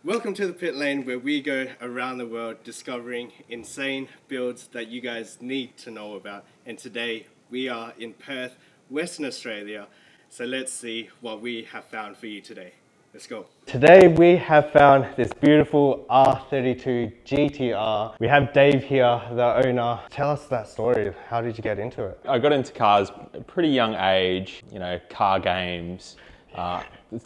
Welcome to the pit lane, where we go around the world discovering insane builds that you guys need to know about. And today we are in Perth, Western Australia. So let's see what we have found for you today. Let's go. Today we have found this beautiful R32 GT-R. We have Dave here, the owner. Tell us that story. How did you get into it? I got into cars at a pretty young age, car games.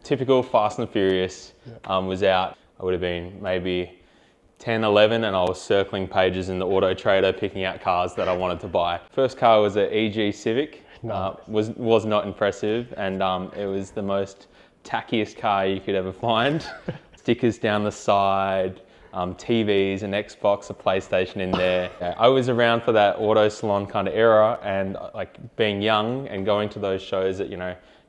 Typical Fast and Furious was out. I would have been maybe 10, 11, and I was circling pages in the Auto Trader picking out cars that I wanted to buy. First car was an EG Civic. Nice. Was not impressive, and it was the most tackiest car you could ever find. Stickers down the side, TVs, an Xbox, a PlayStation in there. I was around for that auto salon kind of era, and like being young and going to those shows at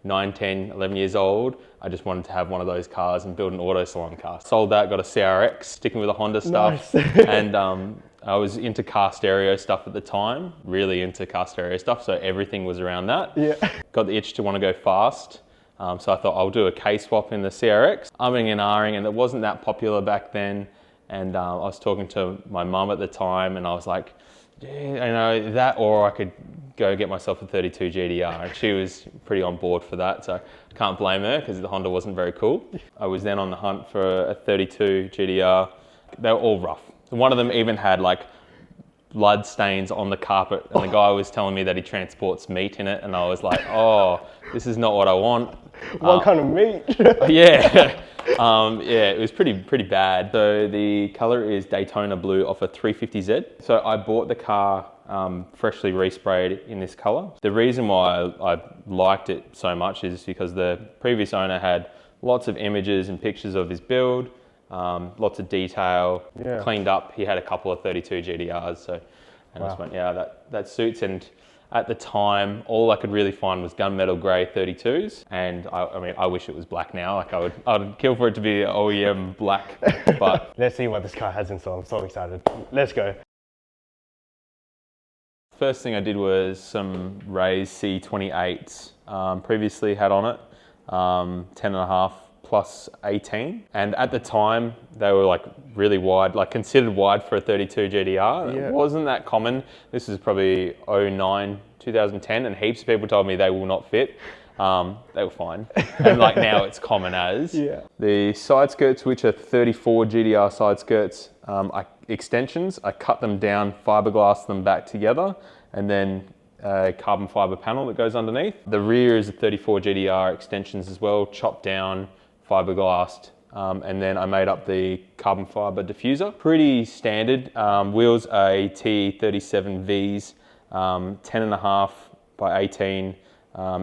9, 10, 11 years old, I just wanted to have one of those cars and build an auto salon car. Sold that, got a CRX, sticking with the Honda stuff. Nice. And I was into car stereo stuff at the time, really into car stereo stuff, so everything was around that. Yeah. Got the itch to want to go fast. So I thought I'll do a K-swap in the CRX. Umming and ahhing, and it wasn't that popular back then. And I was talking to my mum at the time, and I was like, that, or I could go get myself a 32 GT-R. And she was pretty on board for that, so I can't blame her because the Honda wasn't very cool. I was then on the hunt for a 32 GT-R. They were all rough. One of them even had like blood stains on the carpet, and the guy was telling me that he transports meat in it, and I was like, oh, this is not what I want. What kind of meat? Yeah. It was pretty bad. So the color is Daytona Blue off a 350Z. So I bought the car freshly resprayed in this color. The reason why I liked it so much is because the previous owner had lots of images and pictures of his build, lots of detail, cleaned up. He had a couple of 32 GTRs, so and I just went, yeah, that suits. And at the time, all I could really find was gunmetal grey 32s, and I wish it was black now. Like I'd kill for it to be OEM black. But let's see what this car has in store. I'm so excited. Let's go. First thing I did was some raised C28s. Previously had on it 10.5 plus 18, and at the time they were like really wide, like considered wide for a 32 GTR. Yeah. It wasn't that common. This is probably 09, 2010, and heaps of people told me they will not fit. They were fine, and like now it's common as. Yeah. The side skirts, which are 34 GTR side skirts, extensions, I cut them down, fiberglass them back together, and then a carbon fiber panel that goes underneath. The rear is a 34 GTR extensions as well, chopped down, fiberglassed, and then I made up the carbon fiber diffuser. Pretty standard. Wheels are T37Vs, 10.5 by 18,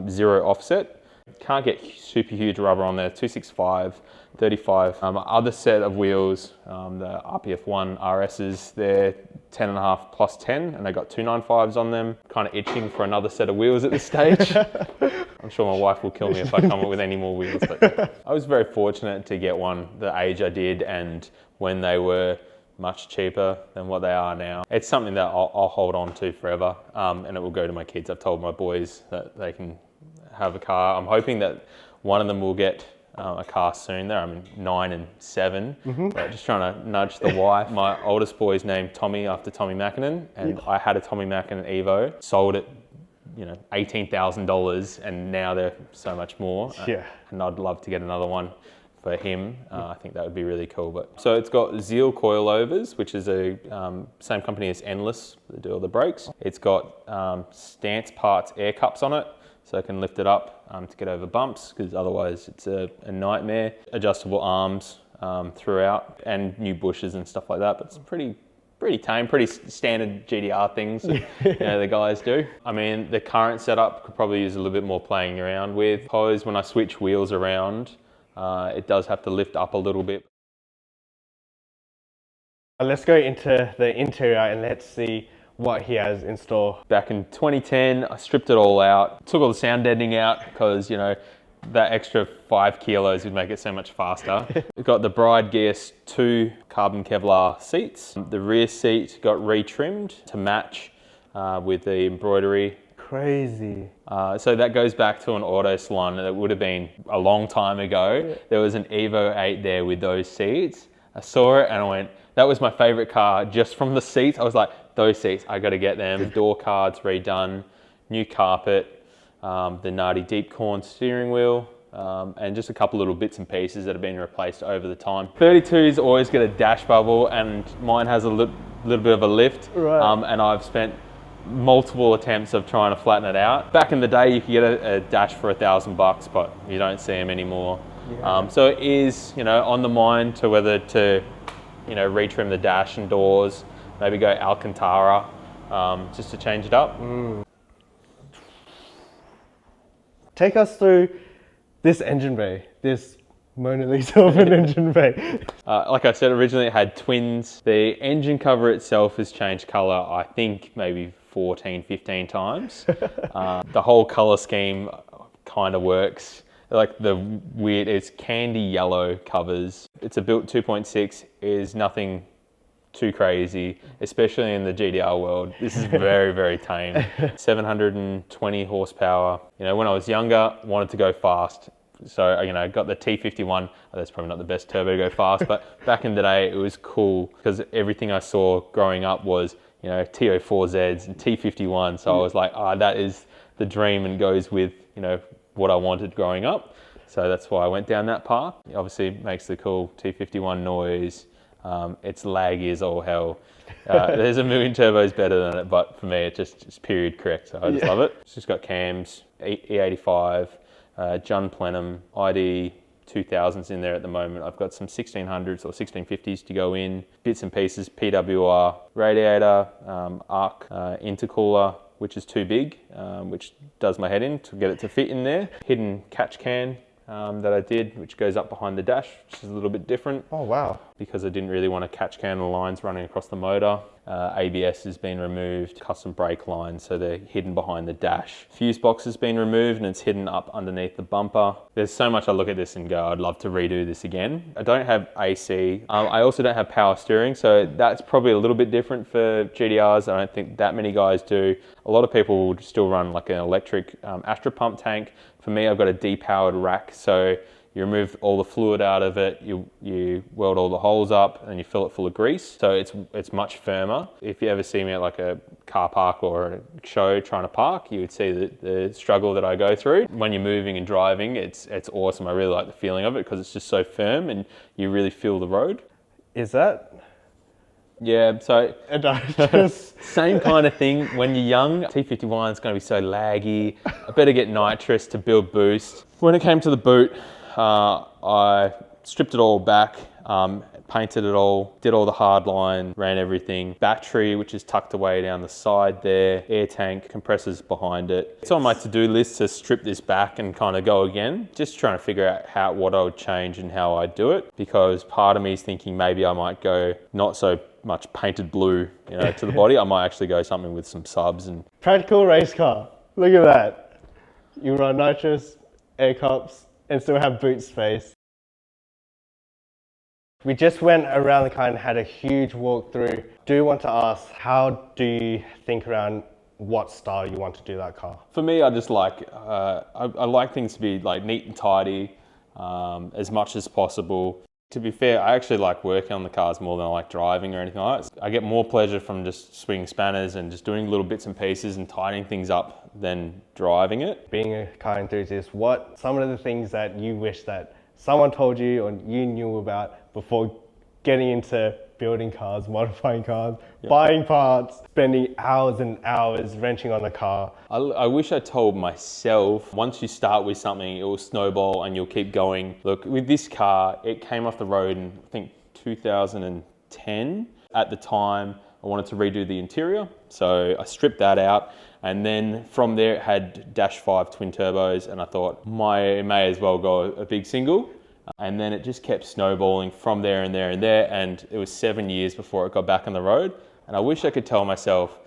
0 offset. Can't get super huge rubber on there, 265, 35. Other set of wheels, the RPF1 RSs, they're 10.5 plus 10, and they got 295s on them. Kind of itching for another set of wheels at this stage. I'm sure my wife will kill me if I come up with any more wheels. But I was very fortunate to get one the age I did, and when they were much cheaper than what they are now. It's something that I'll hold on to forever, and it will go to my kids. I've told my boys that they can have a car. I'm hoping that one of them will get a car soon. They're 9 and 7, but just trying to nudge the wife. My oldest boy's named Tommy after Tommy Mackinnon, and I had a Tommy Mackinnon Evo, sold it, $18,000, and now they're so much more. And I'd love to get another one for him. I think that would be really cool. But so it's got Zeal coilovers, which is a same company as Endless, they do all the brakes. It's got Stance Parts air cups on it, so I can lift it up to get over bumps, because otherwise it's a nightmare. Adjustable arms throughout, and new bushes and stuff like that, but it's pretty tame, pretty standard GTR things the guys do. The current setup could probably use a little bit more playing around with. Suppose when I switch wheels around, it does have to lift up a little bit. Let's go into the interior and let's see what he has in store. Back in 2010, I stripped it all out, took all the sound deadening out because, that extra 5 kilos would make it so much faster. We've got the Bride Gears 2 carbon Kevlar seats. The rear seat got retrimmed to match with the embroidery crazy. So that goes back to an auto salon that would have been a long time ago. There was an Evo 8 there with those seats. I saw it and I went, that was my favorite car just from the seats. I was like, those seats, I got to get them. Door cards redone, new carpet, the Nardi deep corn steering wheel, and just a couple little bits and pieces that have been replaced over the time. 32s always get a dash bubble, and mine has a little bit of a lift, and I've spent multiple attempts of trying to flatten it out. Back in the day, you could get a dash for $1,000, but you don't see them anymore. So it is, on the mind to whether to, retrim the dash and doors, maybe go Alcantara, just to change it up. Take us through this engine bay, this Mona Lisa of an engine bay. Like I said, originally it had twins. The engine cover itself has changed color, I think maybe 14, 15 times. The whole color scheme kind of works. Like it's candy yellow covers. It's a built 2.6, is nothing too crazy, especially in the GTR world. This is very, very tame. 720 horsepower. When I was younger, wanted to go fast. So, got the T51. That's probably not the best turbo to go fast, but back in the day, it was cool because everything I saw growing up was, TO4Zs and T51. So I was like, that is the dream and goes with, what I wanted growing up. So that's why I went down that path. It obviously makes the cool T51 noise. It's laggy as all hell. There's a million turbos better than it, but for me, it's period correct. So I just love it. It's just got cams, E85, John Plenum, ID 2000s in there at the moment. I've got some 1600s or 1650s to go in, bits and pieces, PWR, radiator, arc, intercooler, which is too big, which does my head in to get it to fit in there. Hidden catch can that I did, which goes up behind the dash, which is a little bit different. Oh, wow. Because I didn't really want to catch can the lines running across the motor. ABS has been removed, custom brake lines, so they're hidden behind the dash. Fuse box has been removed and it's hidden up underneath the bumper. There's so much I look at this and go, I'd love to redo this again. I don't have AC. I also don't have power steering, so that's probably a little bit different for GTRs. I don't think that many guys do. A lot of people will still run like an electric Astra pump tank. For me, I've got a depowered rack, so you remove all the fluid out of it, you weld all the holes up and you fill it full of grease. So it's much firmer. If you ever see me at like a car park or a show trying to park, you would see the struggle that I go through. When you're moving and driving, it's awesome. I really like the feeling of it because it's just so firm and you really feel the road. Is that? Yeah, so just same kind of thing. When you're young, T51 is going to be so laggy. I better get nitrous to build boost. When it came to the boot, I stripped it all back, painted it all, did all the hard line, ran everything. Battery, which is tucked away down the side there, air tank, compressors behind it. It's on my to-do list to strip this back and kind of go again. Just trying to figure out what I would change and how I'd do it, because part of me is thinking maybe I might go not so much painted blue, to the body. I might actually go something with some subs and... Practical race car. Look at that. You run nitrous, air cups, and still have boot space. We just went around the car and had a huge walkthrough. Do want to ask, how do you think around what style you want to do that car? For me, I just like, I like things to be like neat and tidy, as much as possible. To be fair, I actually like working on the cars more than I like driving or anything like that. I get more pleasure from just swinging spanners and just doing little bits and pieces and tidying things up than driving it. Being a car enthusiast, what some of the things that you wish that someone told you or you knew about before getting into building cars, modifying cars, buying parts, spending hours and hours wrenching on the car? I wish I told myself, once you start with something, it will snowball and you'll keep going. Look, with this car, it came off the road in, I think, 2010. At the time, I wanted to redo the interior, so I stripped that out. And then from there, it had dash 5 twin turbos, and I thought, may as well go a big single. And then it just kept snowballing from there and there and there, and it was 7 years before it got back on the road. And I wish I could tell myself,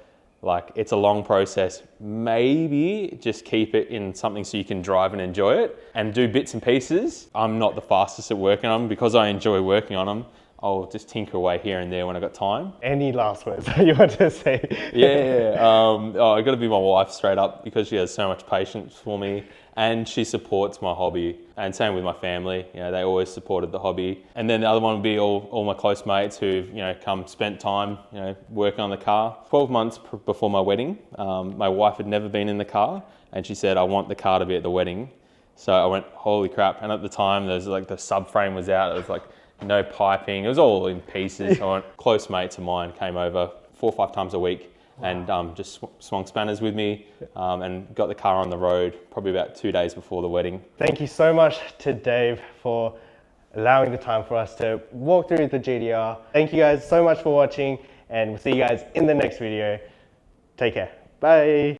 like, it's a long process. Maybe just keep it in something so you can drive and enjoy it and do bits and pieces. I'm not the fastest at working on them. Because I enjoy working on them, I'll just tinker away here and there when I got time. Any last words that you want to say? I got to be my wife straight up, because she has so much patience for me and she supports my hobby. And same with my family, you know, they always supported the hobby. And then the other one would be all my close mates who've, you know, spent time, you know, working on the car. 12 months before my wedding, my wife had never been in the car, and she said, I want the car to be at the wedding. So I went, holy crap. And at the time, there's like the subframe was out. It was like no piping. It was all in pieces. So I went, close mates of mine came over 4 or 5 times a week. Wow. And just swung spanners with me and got the car on the road probably about 2 days before the wedding. Thank you so much to Dave for allowing the time for us to walk through the GTR. Thank you guys so much for watching, and we'll see you guys in the next video. Take care. Bye.